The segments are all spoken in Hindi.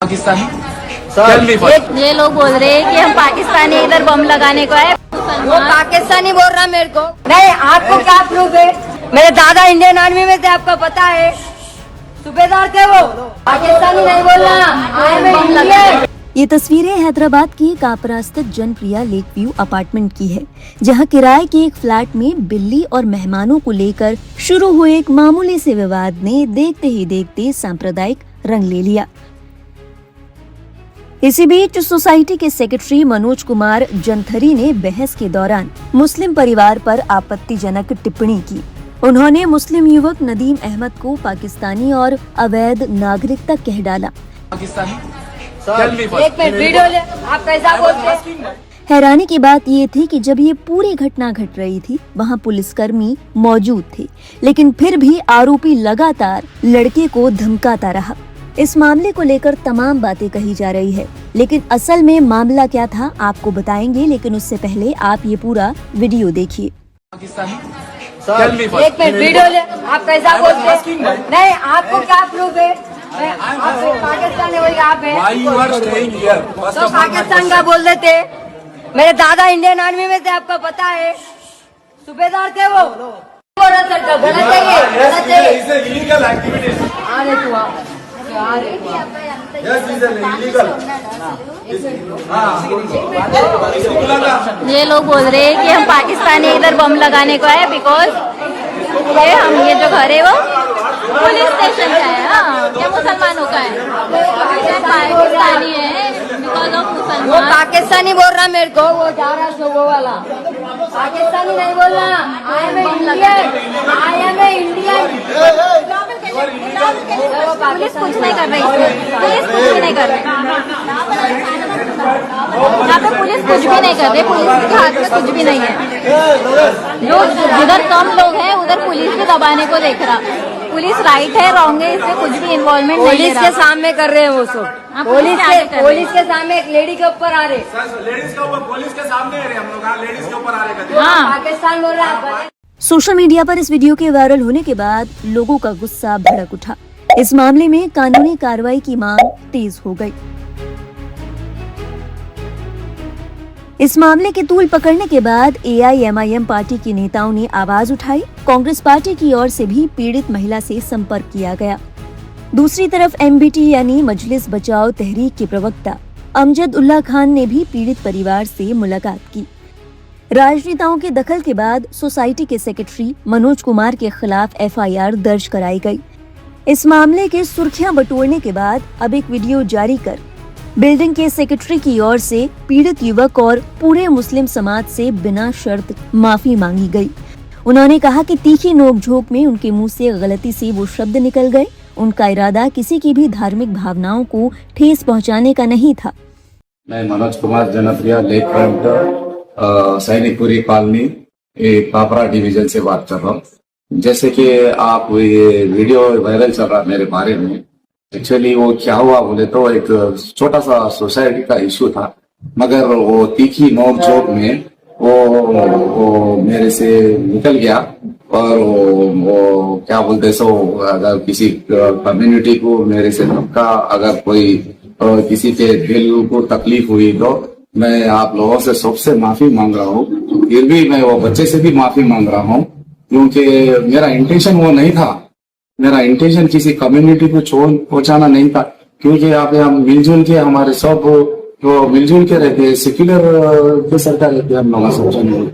पाकिस्तानी ये लोग बोल रहे हैं कि हम पाकिस्तानी इधर बम लगाने को आए। वो पाकिस्तानी बोल रहा मेरे को। नहीं, आपको क्या प्रूफ है? मेरे दादा इंडियन आर्मी में थे, आपको पता है, सूबेदार थे वो। पाकिस्तानी नहीं बोलना। ये तस्वीरें हैदराबाद की कापरा स्थित जनप्रिया लेक व्यू अपार्टमेंट की है, जहां किराए के एक फ्लैट में बिल्ली और मेहमानों को लेकर शुरू हुए एक मामूली से विवाद ने देखते ही देखते सांप्रदायिक रंग ले लिया। इसी बीच सोसाइटी के सेक्रेटरी मनोज कुमार जंथरी ने बहस के दौरान मुस्लिम परिवार पर आपत्तिजनक टिप्पणी की। उन्होंने मुस्लिम युवक नदीम अहमद को पाकिस्तानी और अवैध नागरिकता कह डाला। पाकिस्तानी एक मिनट, वीडियो ले। आप कैसा बोलते हैं? हैरानी की बात ये थी कि जब ये पूरी घटना घट रही थी, वहाँ पुलिसकर्मी मौजूद थे, लेकिन फिर भी आरोपी लगातार लड़के को धमकाता रहा। इस मामले को लेकर तमाम बातें कही जा रही है, लेकिन असल में मामला क्या था आपको बताएंगे, लेकिन उससे पहले आप ये पूरा वीडियो देखिए। पाकिस्तानी एक मिनट, वीडियो ले। आप कैसा बोलते हैं? नहीं, आपको क्या प्रूफ है? आप पाकिस्तानी बोल के आप हैं तो पाकिस्तान का बोल देते। मेरे दादा इंडियन आर्मी में थे, आपको पता है, सूबेदार थे वो। गलत है ये लोग बोल रहे हैं कि हम पाकिस्तानी इधर बम लगाने को आए बिकॉज ये जो घर है वो पुलिस स्टेशन का है। हाँ, क्या मुसलमानों का है? पाकिस्तानी है बिकॉज ऑफ वो मुसलमान। पाकिस्तानी बोल रहा मेरे को। वो जा रहा है वो वाला। पाकिस्तानी नहीं बोलना। I am Indian. I am Indian. Police कुछ नहीं कर रही, पुलिस कुछ भी नहीं कर रही, यहाँ पे पुलिस कुछ भी नहीं कर रही, पुलिस के हाथ में कुछ भी नहीं है। जो जिधर कम लोग हैं उधर पुलिस भी दबाने को देख रहा। पुलिस राइट है रॉन्ग है इससे कुछ भी इन्वॉल्वमेंट नहीं ले पुलिस रहा। के सामने कर रहे हैं वो सब। हाँ, पुलिस के सामने एक लेडी के ऊपर आ रहे। लेडीज के ऊपर पुलिस के सामने आ रहे हम लोग। लेडीज के ऊपर आ रहे। हाँ, पाकिस्तान बोल रहा है। सोशल मीडिया पर इस वीडियो के वायरल होने के बाद लोगों का गुस्सा भड़क उठा। इस मामले में कानूनी कार्रवाई की मांग तेज हो गई। इस मामले के तूल पकड़ने के बाद AIMIM पार्टी के नेताओं ने आवाज उठाई। कांग्रेस पार्टी की ओर से भी पीड़ित महिला से संपर्क किया गया। दूसरी तरफ MBT यानी मजलिस बचाओ तहरीक के प्रवक्ता अमजद उल्लाह खान ने भी पीड़ित परिवार से मुलाकात की। राजनेताओं के दखल के बाद सोसाइटी के सेक्रेटरी मनोज कुमार के खिलाफ FIR दर्ज कराई गई। इस मामले के सुर्खियां बटोरने के बाद अब एक वीडियो जारी कर बिल्डिंग के सेक्रेटरी की ओर से पीड़ित युवक और पूरे मुस्लिम समाज से बिना शर्त माफी मांगी गई। उन्होंने कहा कि तीखी नोकझोंक में उनके मुंह से गलती से वो शब्द निकल गए। उनका इरादा किसी की भी धार्मिक भावनाओं को ठेस पहुंचाने का नहीं था। मैं मनोज कुमार जनप्रिया lake front Sainikpuri colony Kapra division से बात कर रहा हूँ। जैसे कि आप ये वीडियो वायरल चल रहा मेरे बारे में, एक्चुअली वो क्या हुआ बोले तो एक छोटा सा सोसाइटी का इशू था, मगर वो तीखी नोक झोंक में वो मेरे से निकल गया। और वो क्या बोलते सो, अगर किसी कम्युनिटी को मेरे से धक्का, अगर कोई किसी के दिल को तकलीफ हुई तो मैं आप लोगों से सबसे माफी मांग रहा हूँ। फिर भी मैं वो बच्चे से भी माफी मांग रहा हूँ, क्योंकि मेरा इंटेंशन वो नहीं था। मेरा इंटेंशन किसी कम्युनिटी को चोट पहुंचाना नहीं था, क्योंकि यहाँ पे हम मिलजुल के हमारे सब तो मिलजुल के रहते हैं, सेक्युलर के सरकार रहते हैं हम लोग सब जन।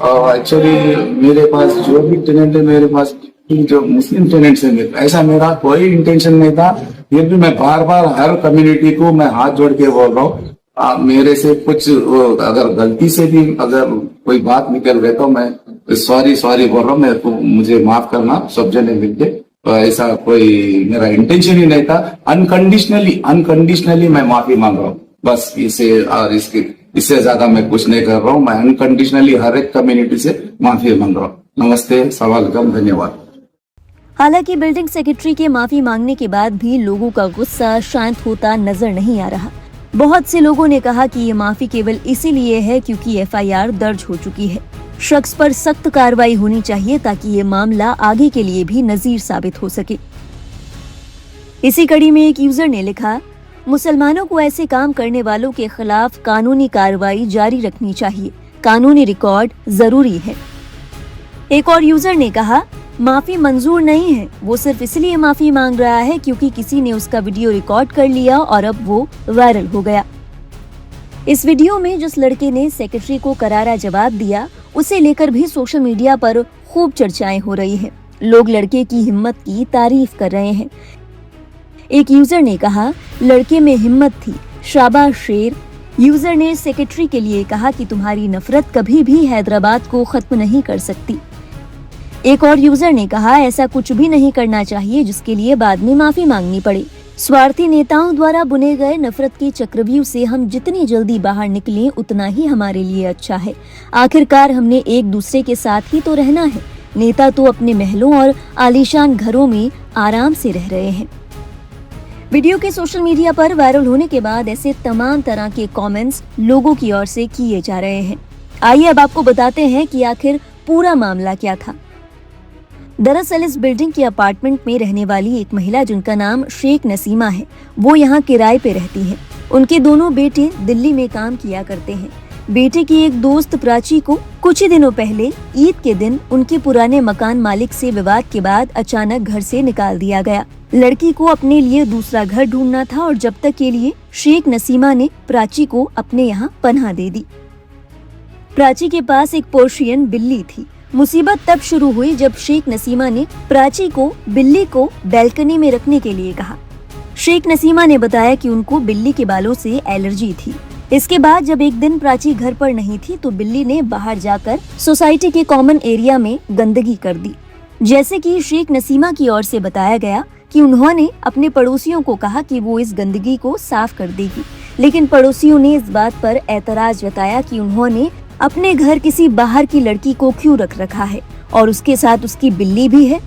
और एक्चुअली मेरे पास जो भी टेनेंट है, मेरे पास जो मुस्लिम टेनेंट्स है, ऐसा मेरा कोई इंटेंशन नहीं था। फिर भी मैं बार बार हर कम्युनिटी को मैं हाथ जोड़ के बोल रहा हूँ, मेरे से कुछ अगर गलती से भी अगर कोई बात निकल गई तो मैं सॉरी बोल रहा हूँ। मेरे को मुझे माफ करना सब जने मिलके। ऐसा कोई मेरा इंटेंशन ही नहीं था। अनकंडीशनली मैं माफी मांग रहा हूँ, बस। इसे और इससे ज्यादा मैं कुछ नहीं कर रहा हूँ। मैं अनकंडीशनली हर एक कम्युनिटी से माफी मांग रहा हूँ। नमस्ते, सवालकम, धन्यवाद। हालांकि बिल्डिंग सेक्रेटरी के माफी मांगने के बाद भी लोगों का गुस्सा शांत होता नजर नहीं आ रहा। बहुत से लोगों ने कहा कि ये माफी केवल इसीलिए है क्योंकि FIR दर्ज हो चुकी है। शख्स पर सख्त कार्रवाई होनी चाहिए ताकि ये मामला आगे के लिए भी नजीर साबित हो सके। इसी कड़ी में एक यूजर ने लिखा, मुसलमानों को ऐसे काम करने वालों के खिलाफ कानूनी कार्रवाई जारी रखनी चाहिए। कानूनी रिकॉर्ड जरूरी है। एक और यूजर ने कहा, माफी मंजूर नहीं है, वो सिर्फ इसलिए माफी मांग रहा है क्योंकि किसी ने उसका वीडियो रिकॉर्ड कर लिया और अब वो वायरल हो गया। इस वीडियो में जिस लड़के ने सेक्रेटरी को करारा जवाब दिया, उसे लेकर भी सोशल मीडिया पर खूब चर्चाएं हो रही हैं। लोग लड़के की हिम्मत की तारीफ कर रहे हैं। एक यूजर ने कहा, लड़के में हिम्मत थी, शाबाश शेर। यूजर ने सेक्रेटरी के लिए कहा कि तुम्हारी नफरत कभी भी हैदराबाद को खत्म नहीं कर सकती। एक और यूजर ने कहा, ऐसा कुछ भी नहीं करना चाहिए जिसके लिए बाद में माफी मांगनी पड़े। स्वार्थी नेताओं द्वारा बुने गए नफरत के चक्रव्यूह से हम जितनी जल्दी बाहर निकलें उतना ही हमारे लिए अच्छा है। आखिरकार हमने एक दूसरे के साथ ही तो रहना है। नेता तो अपने महलों और आलीशान घरों में आराम से रह रहे हैं। वीडियो के सोशल मीडिया पर वायरल होने के बाद ऐसे तमाम तरह के कमेंट्स लोगों की ओर से किए जा रहे हैं। आइए अब आपको बताते हैं कि आखिर पूरा मामला क्या था। दरअसल इस बिल्डिंग के अपार्टमेंट में रहने वाली एक महिला जिनका नाम शेख नसीमा है, वो यहाँ किराए पे रहती हैं। उनके दोनों बेटे दिल्ली में काम किया करते हैं। बेटे की एक दोस्त प्राची को कुछ ही दिनों पहले ईद के दिन उनके पुराने मकान मालिक से विवाद के बाद अचानक घर से निकाल दिया गया। लड़की को अपने लिए दूसरा घर ढूंढना था और जब तक के लिए शेख नसीमा ने प्राची को अपने यहाँ पनाह दे दी। प्राची के पास एक पर्शियन बिल्ली थी। मुसीबत तब शुरू हुई जब शेख नसीमा ने प्राची को बिल्ली को बैल्कनी में रखने के लिए कहा। शेख नसीमा ने बताया कि उनको बिल्ली के बालों से एलर्जी थी। इसके बाद जब एक दिन प्राची घर पर नहीं थी तो बिल्ली ने बाहर जाकर सोसाइटी के कॉमन एरिया में गंदगी कर दी। जैसे कि शेख नसीमा की ओर से बताया गया कि उन्होंने अपने पड़ोसियों को कहा कि वो इस गंदगी को साफ कर देगी, लेकिन पड़ोसियों ने इस बात पर एतराज जताया कि उन्होंने अपने घर किसी बाहर की लड़की को क्यों रख रखा है और उसके साथ उसकी बिल्ली भी है।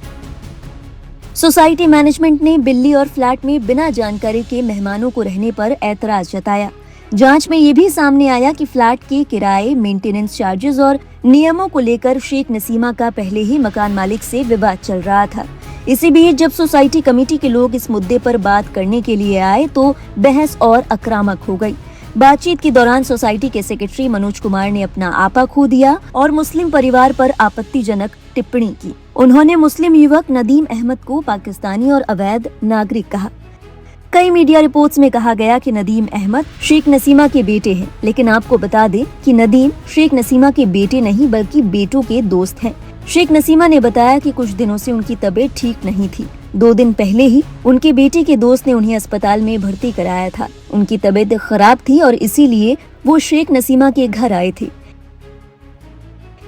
सोसाइटी मैनेजमेंट ने बिल्ली और फ्लैट में बिना जानकारी के मेहमानों को रहने पर एतराज जताया। जांच में ये भी सामने आया कि फ्लैट के किराए, मेंटेनेंस चार्जेस और नियमों को लेकर शेख नसीमा का पहले ही मकान मालिक से विवाद चल रहा था। इसी बीच जब सोसाइटी कमेटी के लोग इस मुद्दे पर बात करने के लिए आए तो बहस और आक्रामक हो गई। बातचीत के दौरान सोसाइटी के सेक्रेटरी मनोज कुमार ने अपना आपा खो दिया और मुस्लिम परिवार पर आपत्तिजनक टिप्पणी की। उन्होंने मुस्लिम युवक नदीम अहमद को पाकिस्तानी और अवैध नागरिक कहा। कई मीडिया रिपोर्ट्स में कहा गया कि नदीम अहमद शेख नसीमा के बेटे हैं, लेकिन आपको बता दें कि नदीम शेख नसीमा के बेटे नहीं बल्कि बेटों के दोस्त हैं। शेख नसीमा ने बताया कि कुछ दिनों से उनकी तबीयत ठीक नहीं थी। 2 दिन पहले ही उनके बेटे के दोस्त ने उन्हें अस्पताल में भर्ती कराया था। उनकी तबीयत खराब थी और इसीलिए वो शेख नसीमा के घर आए थे।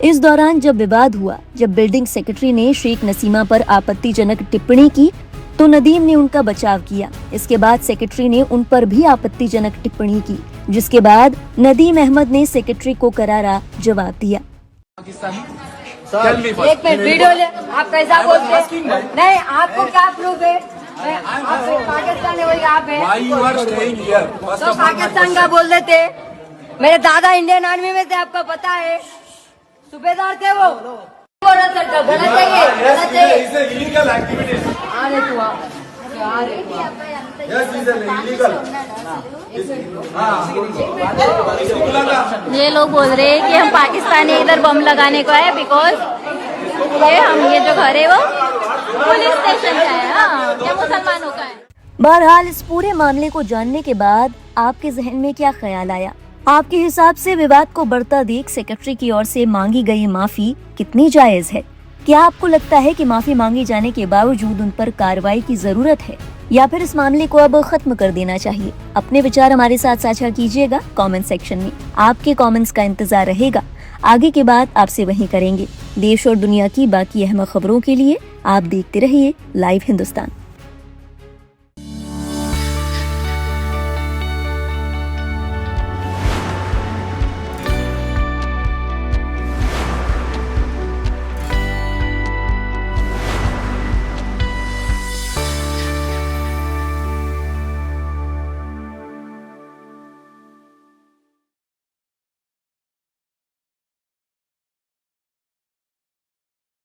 इस दौरान जब विवाद हुआ, जब बिल्डिंग सेक्रेटरी ने शेख नसीमा पर आपत्तिजनक टिप्पणी की तो नदीम ने उनका बचाव किया। इसके बाद सेक्रेटरी ने उन पर भी आपत्तिजनक टिप्पणी की, जिसके बाद नदीम अहमद ने सेक्रेटरी को करारा जवाब दिया। एक मिनट वीडियो ले, आप कैसा बोलते हैं? नहीं, आपको क्या प्रूफ है? आप पाकिस्तान है, वही आप है। तो पाकिस्तान का बोल देते। मेरे दादा इंडियन आर्मी में थे, आपको पता है, सूबेदार थे वो। गलत है ये, गलत है। Illegal activities. ये लोग बोल रहे हैं कि हम पाकिस्तानी इधर बम लगाने को आए बिकॉज ये जो घर है वो पुलिस स्टेशन का है। हाँ, क्या मुसलमानों का है। बहरहाल इस पूरे मामले को जानने के बाद आपके जहन में क्या ख्याल आया? आपके हिसाब से विवाद को बढ़ता देख सेक्रेटरी की ओर से मांगी गई माफी कितनी जायज है? क्या आपको लगता है कि माफी मांगे जाने के बावजूद उन पर कार्रवाई की जरूरत है या फिर इस मामले को अब खत्म कर देना चाहिए? अपने विचार हमारे साथ साझा कीजिएगा कमेंट सेक्शन में। आपके कमेंट्स का इंतजार रहेगा। आगे की बात आपसे वहीं करेंगे। देश और दुनिया की बाकी अहम खबरों के लिए आप देखते रहिए लाइव हिंदुस्तान।